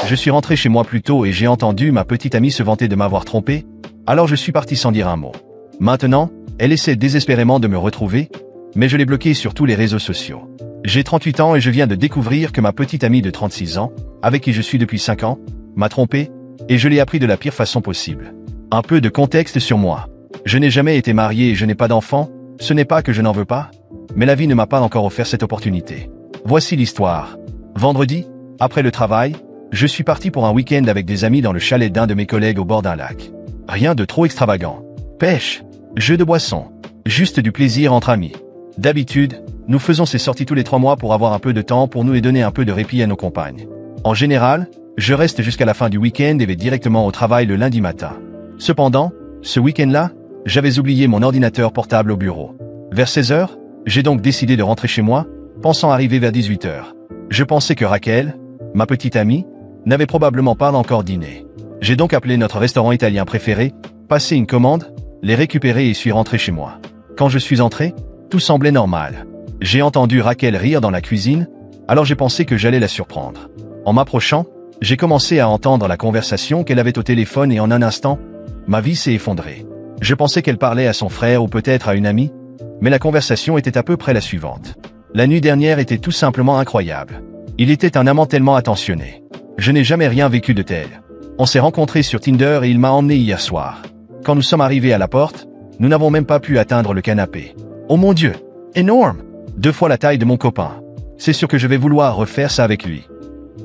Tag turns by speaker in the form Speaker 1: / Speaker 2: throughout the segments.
Speaker 1: Je suis rentré chez moi plus tôt et j'ai entendu ma petite amie se vanter de m'avoir trompé, alors je suis parti sans dire un mot. Maintenant, elle essaie désespérément de me retrouver, mais je l'ai bloquée sur tous les réseaux sociaux. J'ai 38 ans et je viens de découvrir que ma petite amie de 36 ans, avec qui je suis depuis 5 ans, m'a trompé, et je l'ai appris de la pire façon possible. Un peu de contexte sur moi. Je n'ai jamais été marié et je n'ai pas d'enfant, ce n'est pas que je n'en veux pas, mais la vie ne m'a pas encore offert cette opportunité. Voici l'histoire. Vendredi, après le travail, je suis parti pour un week-end avec des amis dans le chalet d'un de mes collègues au bord d'un lac. Rien de trop extravagant. Pêche, jeux de boissons, juste du plaisir entre amis. D'habitude, nous faisons ces sorties tous les 3 mois pour avoir un peu de temps pour nous et donner un peu de répit à nos compagnes. En général, je reste jusqu'à la fin du week-end et vais directement au travail le lundi matin. Cependant, ce week-end-là, j'avais oublié mon ordinateur portable au bureau. Vers 16h, j'ai donc décidé de rentrer chez moi, pensant arriver vers 18h. Je pensais que Raquel, ma petite amie, n'avait probablement pas encore dîné. J'ai donc appelé notre restaurant italien préféré, passé une commande, les récupérer et suis rentré chez moi. Quand je suis entré, tout semblait normal. J'ai entendu Raquel rire dans la cuisine, alors j'ai pensé que j'allais la surprendre. En m'approchant, j'ai commencé à entendre la conversation qu'elle avait au téléphone et en un instant, ma vie s'est effondrée. Je pensais qu'elle parlait à son frère ou peut-être à une amie, mais la conversation était à peu près la suivante. La nuit dernière était tout simplement incroyable. Il était un amant tellement attentionné. Je n'ai jamais rien vécu de tel. On s'est rencontrés sur Tinder et il m'a emmené hier soir. Quand nous sommes arrivés à la porte, nous n'avons même pas pu atteindre le canapé. Oh mon Dieu, énorme! 2 fois la taille de mon copain. C'est sûr que je vais vouloir refaire ça avec lui.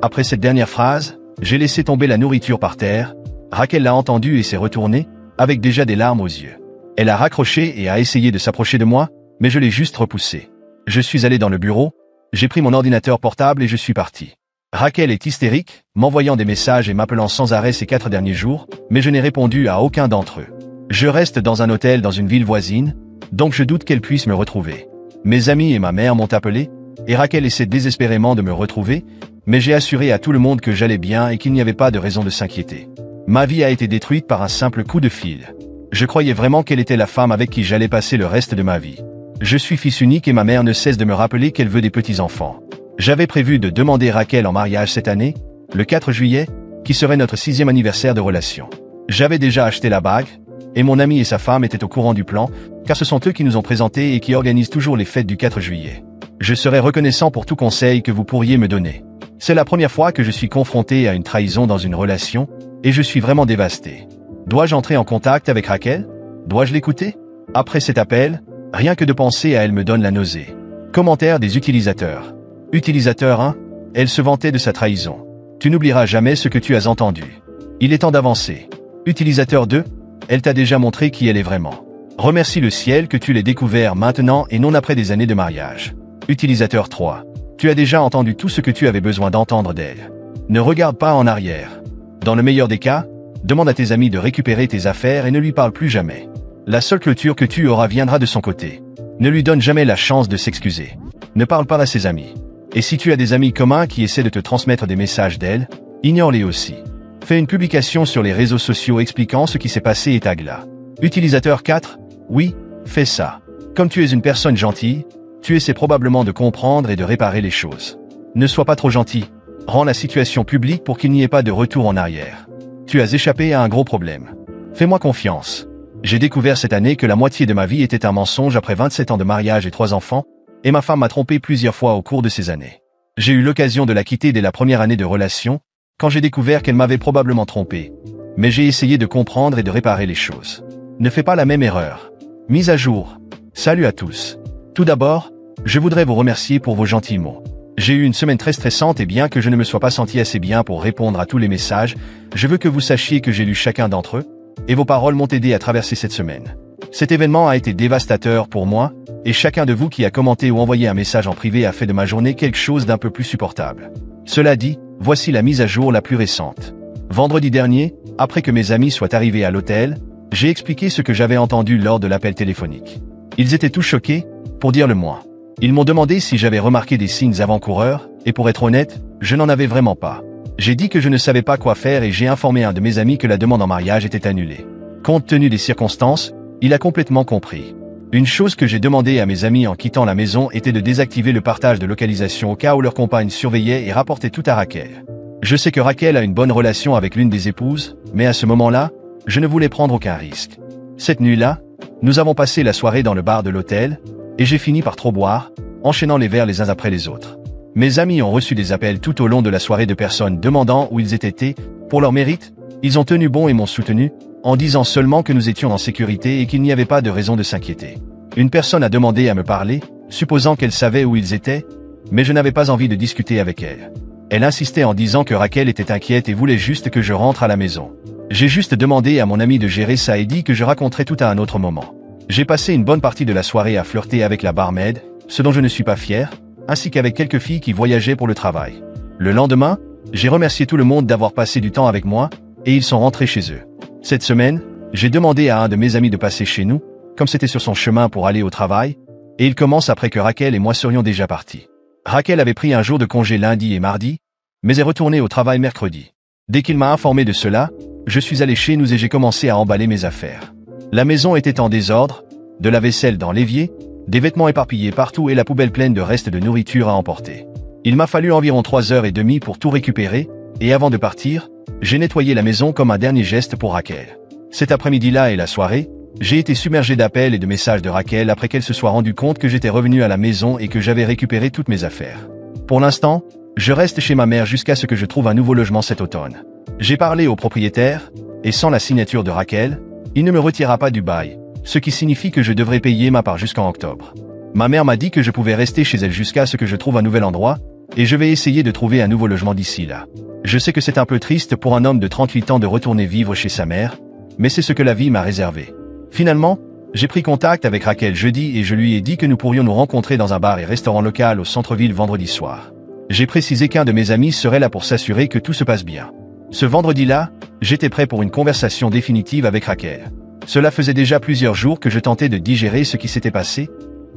Speaker 1: Après cette dernière phrase, j'ai laissé tomber la nourriture par terre. Raquel l'a entendu et s'est retournée, avec déjà des larmes aux yeux. Elle a raccroché et a essayé de s'approcher de moi, mais je l'ai juste repoussée. Je suis allé dans le bureau, j'ai pris mon ordinateur portable et je suis parti. Raquel est hystérique, m'envoyant des messages et m'appelant sans arrêt ces 4 derniers jours, mais je n'ai répondu à aucun d'entre eux. Je reste dans un hôtel dans une ville voisine, donc je doute qu'elle puisse me retrouver. Mes amis et ma mère m'ont appelé, et Raquel essaie désespérément de me retrouver, mais j'ai assuré à tout le monde que j'allais bien et qu'il n'y avait pas de raison de s'inquiéter. Ma vie a été détruite par un simple coup de fil. Je croyais vraiment qu'elle était la femme avec qui j'allais passer le reste de ma vie. Je suis fils unique et ma mère ne cesse de me rappeler qu'elle veut des petits-enfants. J'avais prévu de demander Raquel en mariage cette année, le 4 juillet, qui serait notre 6e anniversaire de relation. J'avais déjà acheté la bague, et mon ami et sa femme étaient au courant du plan, car ce sont eux qui nous ont présentés et qui organisent toujours les fêtes du 4 juillet. Je serais reconnaissant pour tout conseil que vous pourriez me donner. C'est la première fois que je suis confronté à une trahison dans une relation, et je suis vraiment dévasté. Dois-je entrer en contact avec Raquel? Dois-je l'écouter? Après cet appel, rien que de penser à elle me donne la nausée. Commentaire des utilisateurs. Utilisateur 1, elle se vantait de sa trahison. Tu n'oublieras jamais ce que tu as entendu. Il est temps d'avancer. Utilisateur 2, elle t'a déjà montré qui elle est vraiment. Remercie le ciel que tu l'aies découvert maintenant et non après des années de mariage. Utilisateur 3, tu as déjà entendu tout ce que tu avais besoin d'entendre d'elle. Ne regarde pas en arrière. Dans le meilleur des cas, demande à tes amis de récupérer tes affaires et ne lui parle plus jamais. La seule clôture que tu auras viendra de son côté. Ne lui donne jamais la chance de s'excuser. Ne parle pas à ses amis. Et si tu as des amis communs qui essaient de te transmettre des messages d'elle, ignore-les aussi. Fais une publication sur les réseaux sociaux expliquant ce qui s'est passé et tag-la. Utilisateur 4, oui, fais ça. Comme tu es une personne gentille, tu essaies probablement de comprendre et de réparer les choses. Ne sois pas trop gentil. Rends la situation publique pour qu'il n'y ait pas de retour en arrière. Tu as échappé à un gros problème. Fais-moi confiance. J'ai découvert cette année que la moitié de ma vie était un mensonge après 27 ans de mariage et 3 enfants, et ma femme m'a trompé plusieurs fois au cours de ces années. J'ai eu l'occasion de la quitter dès la première année de relation, quand j'ai découvert qu'elle m'avait probablement trompé. Mais j'ai essayé de comprendre et de réparer les choses. Ne fais pas la même erreur. Mise à jour. Salut à tous. Tout d'abord, je voudrais vous remercier pour vos gentils mots. J'ai eu une semaine très stressante et bien que je ne me sois pas senti assez bien pour répondre à tous les messages, je veux que vous sachiez que j'ai lu chacun d'entre eux, et vos paroles m'ont aidé à traverser cette semaine. Cet événement a été dévastateur pour moi, et chacun de vous qui a commenté ou envoyé un message en privé a fait de ma journée quelque chose d'un peu plus supportable. Cela dit, voici la mise à jour la plus récente. Vendredi dernier, après que mes amis soient arrivés à l'hôtel, j'ai expliqué ce que j'avais entendu lors de l'appel téléphonique. Ils étaient tous choqués, pour dire le moins. Ils m'ont demandé si j'avais remarqué des signes avant-coureurs, et pour être honnête, je n'en avais vraiment pas. J'ai dit que je ne savais pas quoi faire et j'ai informé un de mes amis que la demande en mariage était annulée. Compte tenu des circonstances, il a complètement compris. Une chose que j'ai demandé à mes amis en quittant la maison était de désactiver le partage de localisation au cas où leur compagne surveillait et rapportait tout à Raquel. Je sais que Raquel a une bonne relation avec l'une des épouses, mais à ce moment-là, je ne voulais prendre aucun risque. Cette nuit-là, nous avons passé la soirée dans le bar de l'hôtel, et j'ai fini par trop boire, enchaînant les verres les uns après les autres. Mes amis ont reçu des appels tout au long de la soirée de personnes demandant où ils étaient. Pour leur mérite, ils ont tenu bon et m'ont soutenu, en disant seulement que nous étions en sécurité et qu'il n'y avait pas de raison de s'inquiéter. Une personne a demandé à me parler, supposant qu'elle savait où ils étaient, mais je n'avais pas envie de discuter avec elle. Elle insistait en disant que Raquel était inquiète et voulait juste que je rentre à la maison. J'ai juste demandé à mon ami de gérer ça et dit que je raconterais tout à un autre moment. J'ai passé une bonne partie de la soirée à flirter avec la barmaid, ce dont je ne suis pas fier, ainsi qu'avec quelques filles qui voyageaient pour le travail. Le lendemain, j'ai remercié tout le monde d'avoir passé du temps avec moi, et ils sont rentrés chez eux. Cette semaine, j'ai demandé à un de mes amis de passer chez nous, comme c'était sur son chemin pour aller au travail, et il commence après que Raquel et moi serions déjà partis. Raquel avait pris un jour de congé lundi et mardi, mais est retournée au travail mercredi. Dès qu'il m'a informé de cela, je suis allé chez nous et j'ai commencé à emballer mes affaires. La maison était en désordre, de la vaisselle dans l'évier, des vêtements éparpillés partout et la poubelle pleine de restes de nourriture à emporter. Il m'a fallu environ 3h30 pour tout récupérer, et avant de partir, j'ai nettoyé la maison comme un dernier geste pour Raquel. Cet après-midi-là et la soirée, j'ai été submergé d'appels et de messages de Raquel après qu'elle se soit rendue compte que j'étais revenu à la maison et que j'avais récupéré toutes mes affaires. Pour l'instant, je reste chez ma mère jusqu'à ce que je trouve un nouveau logement cet automne. J'ai parlé au propriétaire, et sans la signature de Raquel, il ne me retirera pas du bail, ce qui signifie que je devrais payer ma part jusqu'en octobre. Ma mère m'a dit que je pouvais rester chez elle jusqu'à ce que je trouve un nouvel endroit, et je vais essayer de trouver un nouveau logement d'ici là. Je sais que c'est un peu triste pour un homme de 38 ans de retourner vivre chez sa mère, mais c'est ce que la vie m'a réservé. Finalement, j'ai pris contact avec Raquel jeudi et je lui ai dit que nous pourrions nous rencontrer dans un bar et restaurant local au centre-ville vendredi soir. J'ai précisé qu'un de mes amis serait là pour s'assurer que tout se passe bien. Ce vendredi-là, j'étais prêt pour une conversation définitive avec Raquel. Cela faisait déjà plusieurs jours que je tentais de digérer ce qui s'était passé,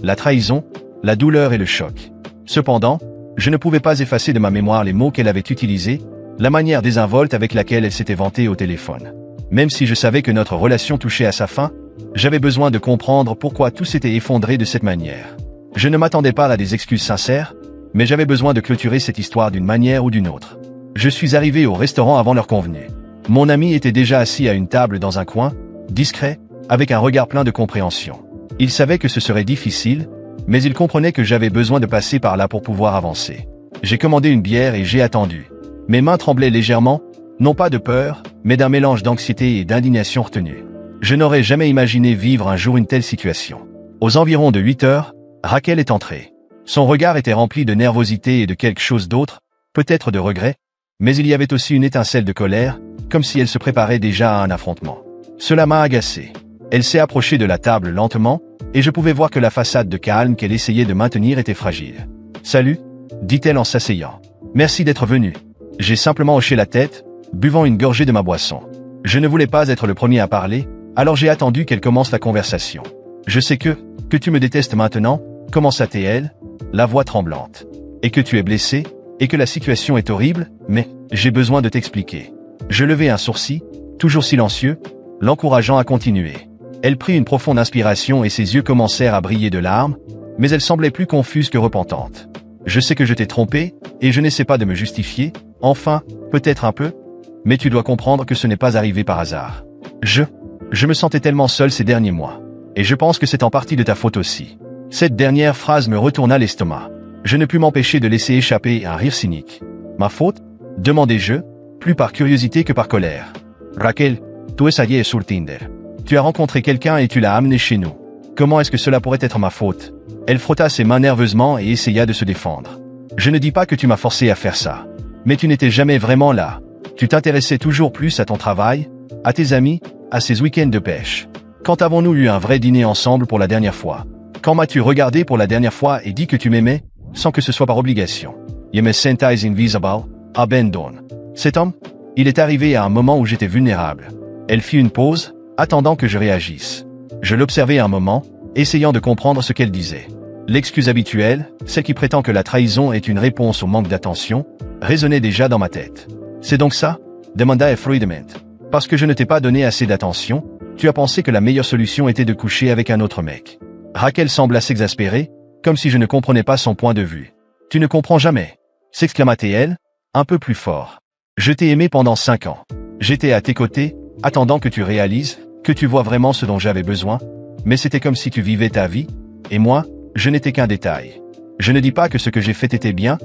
Speaker 1: la trahison, la douleur et le choc. Cependant, je ne pouvais pas effacer de ma mémoire les mots qu'elle avait utilisés, la manière désinvolte avec laquelle elle s'était vantée au téléphone. Même si je savais que notre relation touchait à sa fin, j'avais besoin de comprendre pourquoi tout s'était effondré de cette manière. Je ne m'attendais pas à des excuses sincères, mais j'avais besoin de clôturer cette histoire d'une manière ou d'une autre. Je suis arrivé au restaurant avant l'heure convenue. Mon ami était déjà assis à une table dans un coin, discret, avec un regard plein de compréhension. Il savait que ce serait difficile, mais il comprenait que j'avais besoin de passer par là pour pouvoir avancer. J'ai commandé une bière et j'ai attendu. Mes mains tremblaient légèrement, non pas de peur, mais d'un mélange d'anxiété et d'indignation retenue. Je n'aurais jamais imaginé vivre un jour une telle situation. Aux environs de 8 heures, Raquel est entrée. Son regard était rempli de nervosité et de quelque chose d'autre, peut-être de regret, mais il y avait aussi une étincelle de colère, comme si elle se préparait déjà à un affrontement. Cela m'a agacé. Elle s'est approchée de la table lentement, et je pouvais voir que la façade de calme qu'elle essayait de maintenir était fragile. « Salut », dit-elle en s'asseyant. « Merci d'être venu. » J'ai simplement hoché la tête, buvant une gorgée de ma boisson. Je ne voulais pas être le premier à parler, alors j'ai attendu qu'elle commence la conversation. « Je sais que tu me détestes maintenant, commença-t-elle, la voix tremblante. Et que tu es blessé, et que la situation est horrible, mais j'ai besoin de t'expliquer. » Je levai un sourcil, toujours silencieux, l'encourageant à continuer. Elle prit une profonde inspiration et ses yeux commencèrent à briller de larmes, mais elle semblait plus confuse que repentante. « Je sais que je t'ai trompé, et je n'essaie pas de me justifier, enfin, peut-être un peu, mais tu dois comprendre que ce n'est pas arrivé par hasard. Je me sentais tellement seul ces derniers mois. Et je pense que c'est en partie de ta faute aussi. » Cette dernière phrase me retourna l'estomac. Je ne pus m'empêcher de laisser échapper un rire cynique. « Ma faute ?» demandai-je, plus par curiosité que par colère. « Raquel, tu es allée sur Tinder. Tu as rencontré quelqu'un et tu l'as amené chez nous. Comment est-ce que cela pourrait être ma faute ?» Elle frotta ses mains nerveusement et essaya de se défendre. « Je ne dis pas que tu m'as forcé à faire ça. Mais tu n'étais jamais vraiment là. Tu t'intéressais toujours plus à ton travail, à tes amis, à ces week-ends de pêche. Quand avons-nous eu un vrai dîner ensemble pour la dernière fois? Quand m'as-tu regardé pour la dernière fois et dit que tu m'aimais, sans que ce soit par obligation? Je me sentais invisible, abandonné. Cet homme, il est arrivé à un moment où j'étais vulnérable. » Elle fit une pause, attendant que je réagisse. Je l'observai un moment, essayant de comprendre ce qu'elle disait. L'excuse habituelle, celle qui prétend que la trahison est une réponse au manque d'attention, résonnait déjà dans ma tête. « C'est donc ça ?» demanda froidement. « Parce que je ne t'ai pas donné assez d'attention, tu as pensé que la meilleure solution était de coucher avec un autre mec. » Raquel sembla s'exaspérer, comme si je ne comprenais pas son point de vue. « Tu ne comprends jamais » s'exclama-t-elle, un peu plus fort. Je t'ai aimé pendant 5 ans. J'étais à tes côtés, attendant que tu réalises, que tu vois vraiment ce dont j'avais besoin, mais c'était comme si tu vivais ta vie, et moi, je n'étais qu'un détail. Je ne dis pas que ce que j'ai fait était bien,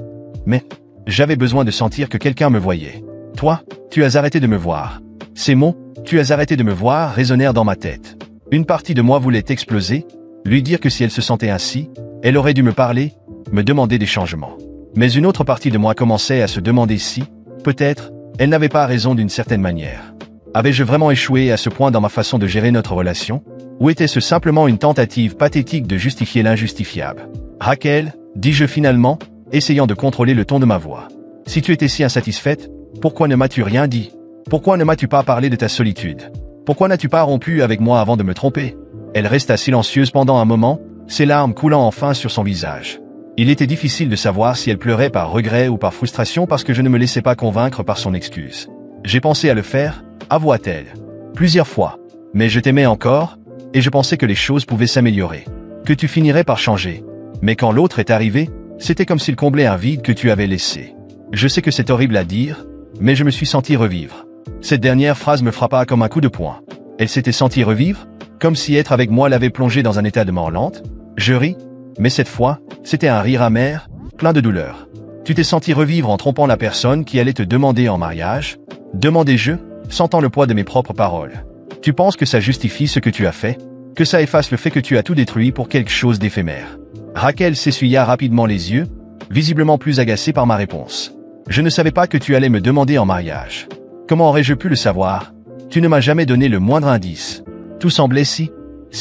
Speaker 1: mais j'avais besoin de sentir que quelqu'un me voyait. Toi, tu as arrêté de me voir. Ces mots, tu as arrêté de me voir, résonnèrent dans ma tête. Une partie de moi voulait exploser, lui dire que si elle se sentait ainsi, elle aurait dû me parler, me demander des changements. Mais une autre partie de moi commençait à se demander si, peut-être, elle n'avait pas raison d'une certaine manière. Avais-je vraiment échoué à ce point dans ma façon de gérer notre relation? Ou était-ce simplement une tentative pathétique de justifier l'injustifiable? Raquel, dis-je finalement, essayant de contrôler le ton de ma voix. Si tu étais si insatisfaite, pourquoi ne m'as-tu rien dit? Pourquoi ne m'as-tu pas parlé de ta solitude? Pourquoi n'as-tu pas rompu avec moi avant de me tromper? Elle resta silencieuse pendant un moment, ses larmes coulant enfin sur son visage. Il était difficile de savoir si elle pleurait par regret ou par frustration parce que je ne me laissais pas convaincre par son excuse. J'ai pensé à le faire, avoua-t-elle. Plusieurs fois. Mais je t'aimais encore, et je pensais que les choses pouvaient s'améliorer. Que tu finirais par changer. Mais quand l'autre est arrivé, c'était comme s'il comblait un vide que tu avais laissé. Je sais que c'est horrible à dire, mais je me suis senti revivre. Cette dernière phrase me frappa comme un coup de poing. Elle s'était sentie revivre, comme si être avec moi l'avait plongée dans un état de mort lente. Je ris, mais cette fois, c'était un rire amer, plein de douleur. Tu t'es senti revivre en trompant la personne qui allait te demander en mariage? Demandai-je, sentant le poids de mes propres paroles. Tu penses que ça justifie ce que tu as fait? Que ça efface le fait que tu as tout détruit pour quelque chose d'éphémère? Raquel s'essuya rapidement les yeux, visiblement plus agacée par ma réponse. Je ne savais pas que tu allais me demander en mariage. Comment aurais-je pu le savoir? Tu ne m'as jamais donné le moindre indice. Tout semblait si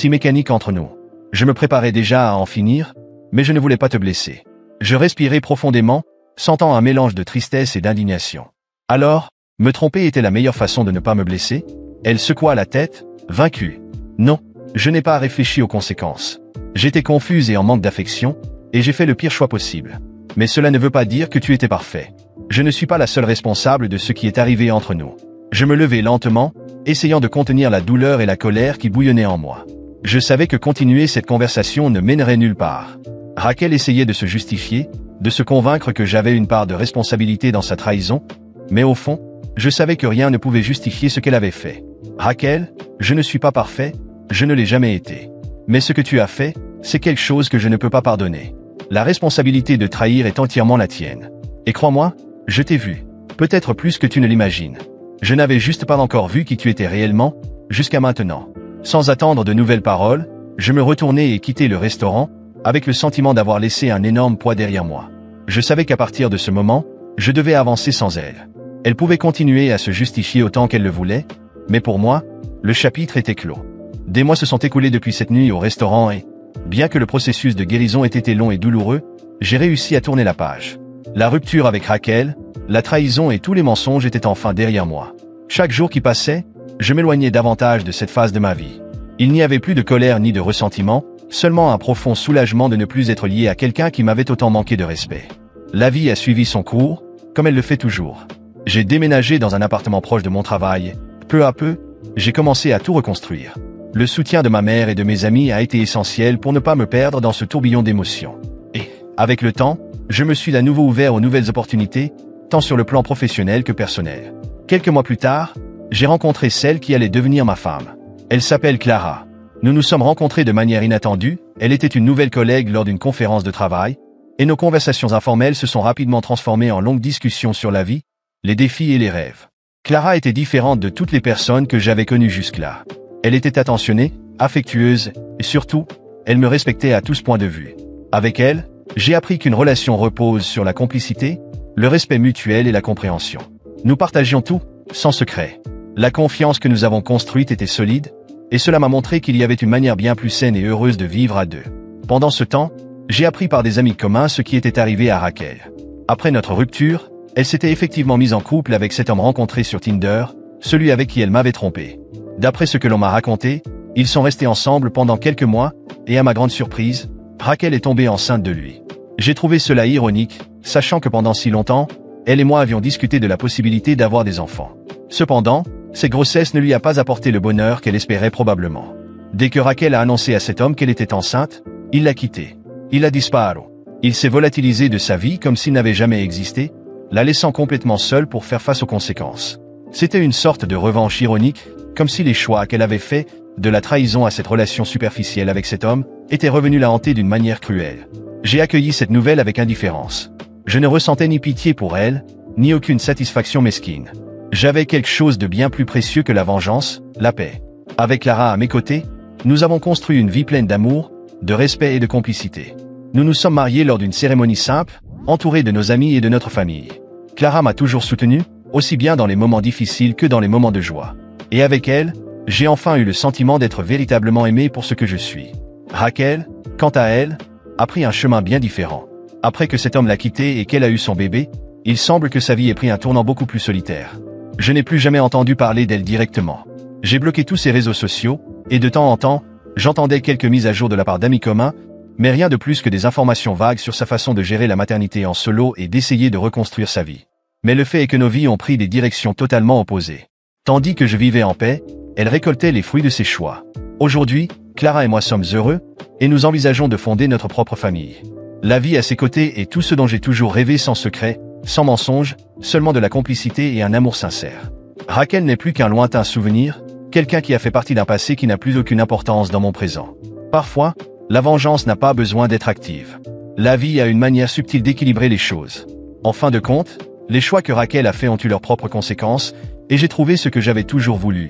Speaker 1: mécanique entre nous. Je me préparais déjà à en finir, mais je ne voulais pas te blesser. Je respirais profondément, sentant un mélange de tristesse et d'indignation. Alors, me tromper était la meilleure façon de ne pas me blesser? Elle secoua la tête, vaincue. Non, je n'ai pas réfléchi aux conséquences. J'étais confuse et en manque d'affection, et j'ai fait le pire choix possible. Mais cela ne veut pas dire que tu étais parfait. Je ne suis pas la seule responsable de ce qui est arrivé entre nous. Je me levai lentement, essayant de contenir la douleur et la colère qui bouillonnaient en moi. Je savais que continuer cette conversation ne mènerait nulle part. Raquel essayait de se justifier, de se convaincre que j'avais une part de responsabilité dans sa trahison, mais au fond, je savais que rien ne pouvait justifier ce qu'elle avait fait. Raquel, je ne suis pas parfait, je ne l'ai jamais été. Mais ce que tu as fait, c'est quelque chose que je ne peux pas pardonner. La responsabilité de trahir est entièrement la tienne. Et crois-moi, je t'ai vu. Peut-être plus que tu ne l'imagines. Je n'avais juste pas encore vu qui tu étais réellement, jusqu'à maintenant. Sans attendre de nouvelles paroles, je me retournai et quittai le restaurant, avec le sentiment d'avoir laissé un énorme poids derrière moi. Je savais qu'à partir de ce moment, je devais avancer sans elle. Elle pouvait continuer à se justifier autant qu'elle le voulait, mais pour moi, le chapitre était clos. Des mois se sont écoulés depuis cette nuit au restaurant et, bien que le processus de guérison ait été long et douloureux, j'ai réussi à tourner la page. La rupture avec Raquel, la trahison et tous les mensonges étaient enfin derrière moi. Chaque jour qui passait, je m'éloignais davantage de cette phase de ma vie. Il n'y avait plus de colère ni de ressentiment, seulement un profond soulagement de ne plus être lié à quelqu'un qui m'avait autant manqué de respect. La vie a suivi son cours, comme elle le fait toujours. J'ai déménagé dans un appartement proche de mon travail. Peu à peu, j'ai commencé à tout reconstruire. Le soutien de ma mère et de mes amis a été essentiel pour ne pas me perdre dans ce tourbillon d'émotions. Et, avec le temps, je me suis à nouveau ouvert aux nouvelles opportunités, tant sur le plan professionnel que personnel. Quelques mois plus tard, j'ai rencontré celle qui allait devenir ma femme. Elle s'appelle Clara. Nous nous sommes rencontrés de manière inattendue, elle était une nouvelle collègue lors d'une conférence de travail, et nos conversations informelles se sont rapidement transformées en longues discussions sur la vie, les défis et les rêves. Clara était différente de toutes les personnes que j'avais connues jusque-là. Elle était attentionnée, affectueuse, et surtout, elle me respectait à tous points de vue. Avec elle, j'ai appris qu'une relation repose sur la complicité, le respect mutuel et la compréhension. Nous partagions tout, sans secret. La confiance que nous avons construite était solide, et cela m'a montré qu'il y avait une manière bien plus saine et heureuse de vivre à deux. Pendant ce temps, j'ai appris par des amis communs ce qui était arrivé à Raquel. Après notre rupture, elle s'était effectivement mise en couple avec cet homme rencontré sur Tinder, celui avec qui elle m'avait trompé. D'après ce que l'on m'a raconté, ils sont restés ensemble pendant quelques mois, et à ma grande surprise, Raquel est tombée enceinte de lui. J'ai trouvé cela ironique, sachant que pendant si longtemps, elle et moi avions discuté de la possibilité d'avoir des enfants. Cependant, cette grossesse ne lui a pas apporté le bonheur qu'elle espérait probablement. Dès que Raquel a annoncé à cet homme qu'elle était enceinte, il l'a quitté. Il a disparu. Il s'est volatilisé de sa vie comme s'il n'avait jamais existé, la laissant complètement seule pour faire face aux conséquences. C'était une sorte de revanche ironique, comme si les choix qu'elle avait faits, de la trahison à cette relation superficielle avec cet homme, étaient revenus la hanter d'une manière cruelle. J'ai accueilli cette nouvelle avec indifférence. Je ne ressentais ni pitié pour elle, ni aucune satisfaction mesquine. J'avais quelque chose de bien plus précieux que la vengeance, la paix. Avec Clara à mes côtés, nous avons construit une vie pleine d'amour, de respect et de complicité. Nous nous sommes mariés lors d'une cérémonie simple, entourés de nos amis et de notre famille. Clara m'a toujours soutenu, aussi bien dans les moments difficiles que dans les moments de joie. Et avec elle, j'ai enfin eu le sentiment d'être véritablement aimé pour ce que je suis. Raquel, quant à elle, a pris un chemin bien différent. Après que cet homme l'a quittée et qu'elle a eu son bébé, il semble que sa vie ait pris un tournant beaucoup plus solitaire. Je n'ai plus jamais entendu parler d'elle directement. J'ai bloqué tous ses réseaux sociaux, et de temps en temps, j'entendais quelques mises à jour de la part d'amis communs, mais rien de plus que des informations vagues sur sa façon de gérer la maternité en solo et d'essayer de reconstruire sa vie. Mais le fait est que nos vies ont pris des directions totalement opposées. Tandis que je vivais en paix, elle récoltait les fruits de ses choix. Aujourd'hui, Clara et moi sommes heureux, et nous envisageons de fonder notre propre famille. La vie à ses côtés est tout ce dont j'ai toujours rêvé, sans secret, sans mensonge, seulement de la complicité et un amour sincère. Raquel n'est plus qu'un lointain souvenir, quelqu'un qui a fait partie d'un passé qui n'a plus aucune importance dans mon présent. Parfois, la vengeance n'a pas besoin d'être active. La vie a une manière subtile d'équilibrer les choses. En fin de compte, les choix que Raquel a faits ont eu leurs propres conséquences, et j'ai trouvé ce que j'avais toujours voulu.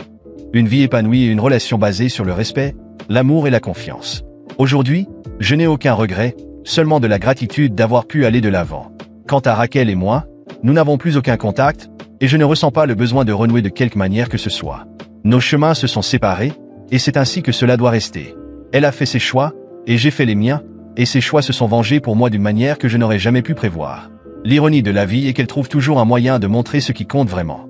Speaker 1: Une vie épanouie et une relation basée sur le respect, l'amour et la confiance. Aujourd'hui, je n'ai aucun regret, seulement de la gratitude d'avoir pu aller de l'avant. Quant à Raquel et moi, nous n'avons plus aucun contact, et je ne ressens pas le besoin de renouer de quelque manière que ce soit. Nos chemins se sont séparés, et c'est ainsi que cela doit rester. Elle a fait ses choix, et j'ai fait les miens, et ses choix se sont vengés pour moi d'une manière que je n'aurais jamais pu prévoir. L'ironie de la vie est qu'elle trouve toujours un moyen de montrer ce qui compte vraiment.